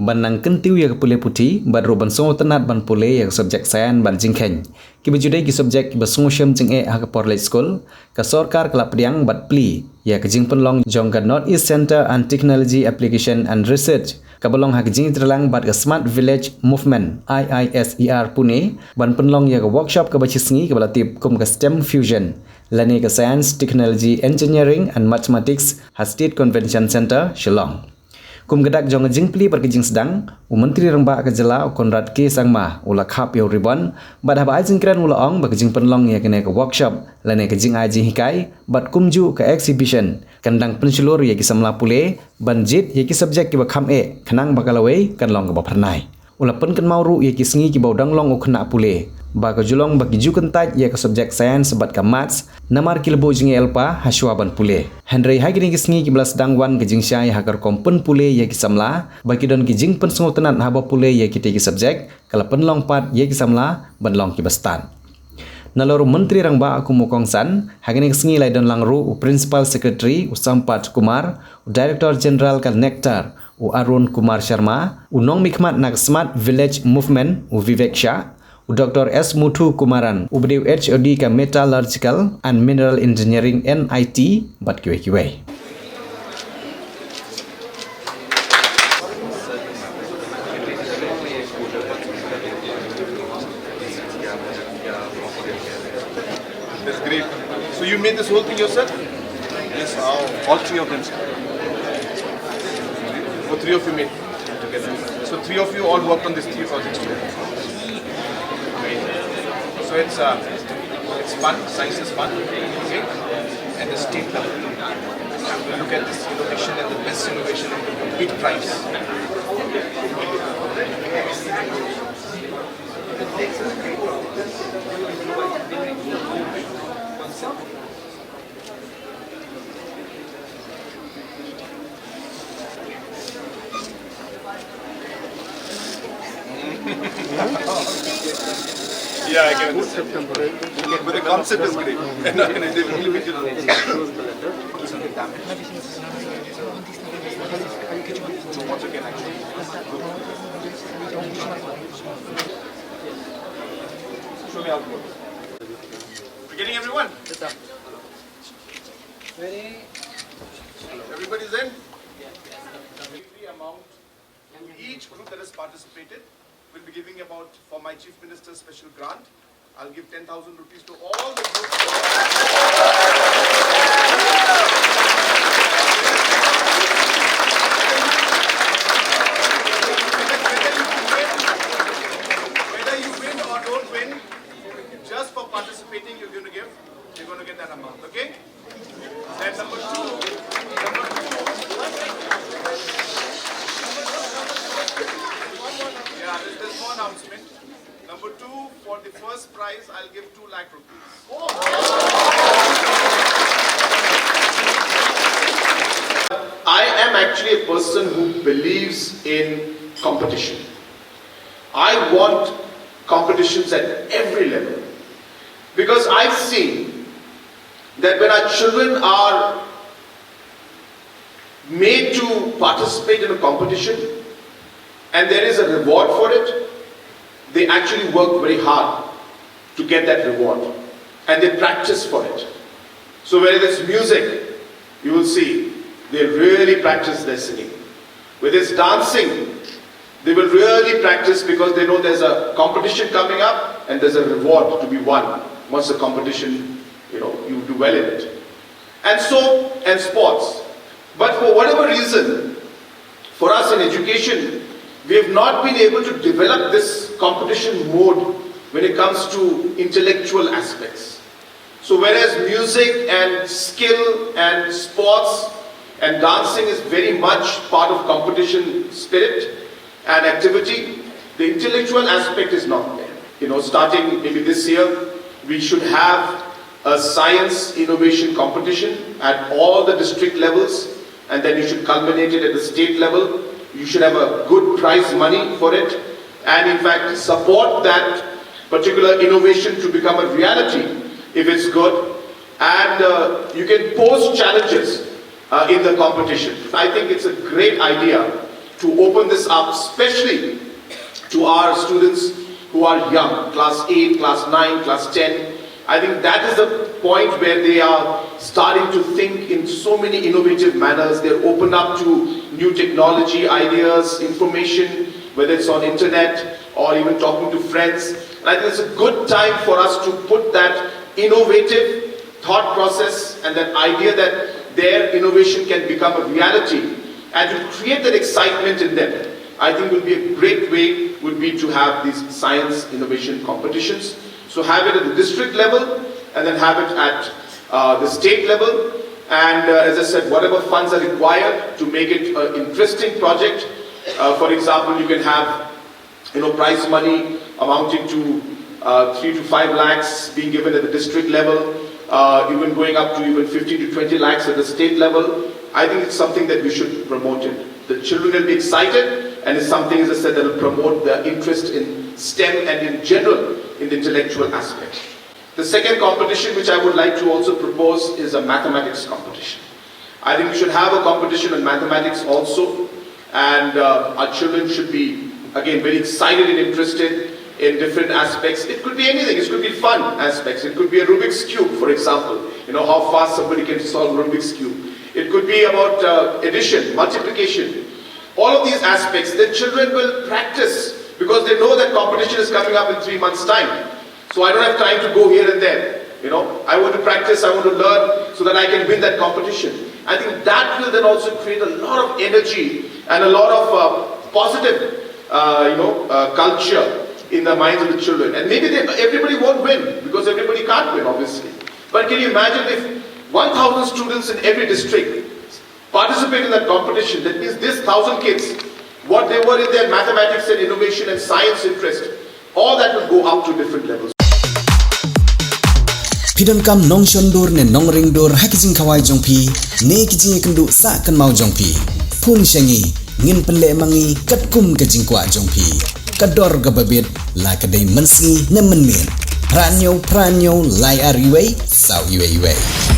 ban nang kentiu ya Pule puti ban ro ban so tanat ban Pule ya subjek sayan ban jingkhen ki bejude ki subjek ki basung syam jing ha ka porle school ka sorkar kala priang bat pli ya ka jing penlong jong ka North East Center and Technology Application and Research ka belong ha ka jing terlang bat ka Smart Village Movement IISER Pune ban penlong ya ka workshop ka bachisngi ka balatip kum ka STEM fusion lani ka Science Technology Engineering and Mathematics ha State Convention Center Shillong kum gedak jong jing pli bar jing sedang Myntri Rangbah ka jela konrad ke sangma ula khap yo ribon bad ha ba jing kran ula ong ba jing penlong ya kene ka workshop lane ka jing aji hikai bat kumju ka exhibition kandang pensulur ya ki samla Pule banjit ya ki subjek ki ba kham e khnang bakalawe kan long ka ba pernai ula pen kan mauru ya ki sngi ki ba dang long o khna Pule ba ka julong ba ki ju kan taj ya ka subjek science bat ka maths namar ki lebo jing elpa haswa ban Pule Henry ha gini ki sngi ki blas dang wan ka jing syai ha kar kompen Pule ya ki samla ba ki don ki jing pen sngo tenan ha ba Pule ya ki te ki subjek kala pen long pat ya ki samla ban long ki bastan nalor Myntri Rangbah aku mokong san hagini sngi lai don lang ru principal secretary Usampat Kumar director general kal nectar Arun Kumar Sharma nong mikmat nak Smart Village Movement Vivek Shah Dr. S. Muthu Kumaran ubdiu HOD ka Metallurgical and Mineral Engineering NIT bat kiwe-kiwe That's great. So you made this whole thing yourself? Yes, all three of them. For three of you made together. So three of you all worked on these three projects together. So it's fun. Science is fun. Okay? At the state level, we look at this innovation and the best innovation and the big prize. Yeah, I can understand. But the concept is great. And they will be once again, actually. Show me how it goes. We're getting everyone? Ready? Everybody's in? The amount to each group that has participated. Will be giving about, for my Chief Minister's special grant, I'll give 10,000 rupees to all the groups. Whether you win or don't win, just for participating, you're going to get that amount, okay? And number two, yeah, there's one announcement. Number two, for the first prize, I'll give 2 lakh rupees. I am actually a person who believes in competition. I want competitions at every level. Because I've seen that when our children are made to participate in a competition, and there is a reward for it, they actually work very hard to get that reward. And they practice for it. So whether it's music, you will see, they really practice their singing. Whether it's dancing, they will really practice because they know there's a competition coming up and there's a reward to be won once the competition, you do well in it. And sports. But for whatever reason, for us in education, we have not been able to develop this competition mode when it comes to intellectual aspects. So whereas music and skill and sports and dancing is very much part of competition spirit and activity, the intellectual aspect is not there. Starting maybe this year, we should have a science innovation competition at all the district levels, and then you should culminate it at the state level. You should have a good prize money for it, and in fact support that particular innovation to become a reality if it's good. And you can pose challenges in the competition. I think it's a great idea to open this up, especially to our students who are young, class 8, class 9, class 10. I think that is the point where they are starting to think in so many innovative manners. They're open up to new technology, ideas, information, whether it's on internet or even talking to friends. And I think it's a good time for us to put that innovative thought process and that idea that their innovation can become a reality and to create that excitement in them. I think would be a great way would be to have these science innovation competitions. So have it at the district level and then have it at the state level. And as I said, whatever funds are required to make it an interesting project. For example, you can have prize money amounting to 3 to 5 lakhs being given at the district level, even going up to even 15 to 20 lakhs at the state level. I think it's something that we should promote it. The children will be excited, and it's something, as I said, that will promote their interest in STEM and in general in the intellectual aspect. The second competition which I would like to also propose is a mathematics competition. I think we should have a competition in mathematics also, and our children should be, again, very excited and interested in different aspects. It could be anything. It could be fun aspects. It could be a Rubik's Cube, for example. How fast somebody can solve Rubik's Cube. It could be about addition, multiplication. All of these aspects, the children will practice because they know that competition is coming up in 3 months' time. So I don't have time to go here and there. I want to practice, I want to learn so that I can win that competition. I think that will then also create a lot of energy and a lot of positive, culture in the minds of the children. And maybe everybody won't win because everybody can't win, obviously. But can you imagine if 1,000 students in every district participate in that competition? That means this 1,000 kids, what they were in their mathematics and innovation and science interest, all that will go up to different levels. Pidon kam nong shondur ne nong ringdur hakijing kawai jongpi ne kijing kendu sa kan mau jongpi phun shengi ngin penle mangi katkum kajing kwa jongpi kador gababit la kadai mensi ne menmin pranyo lai ariwei sau iwei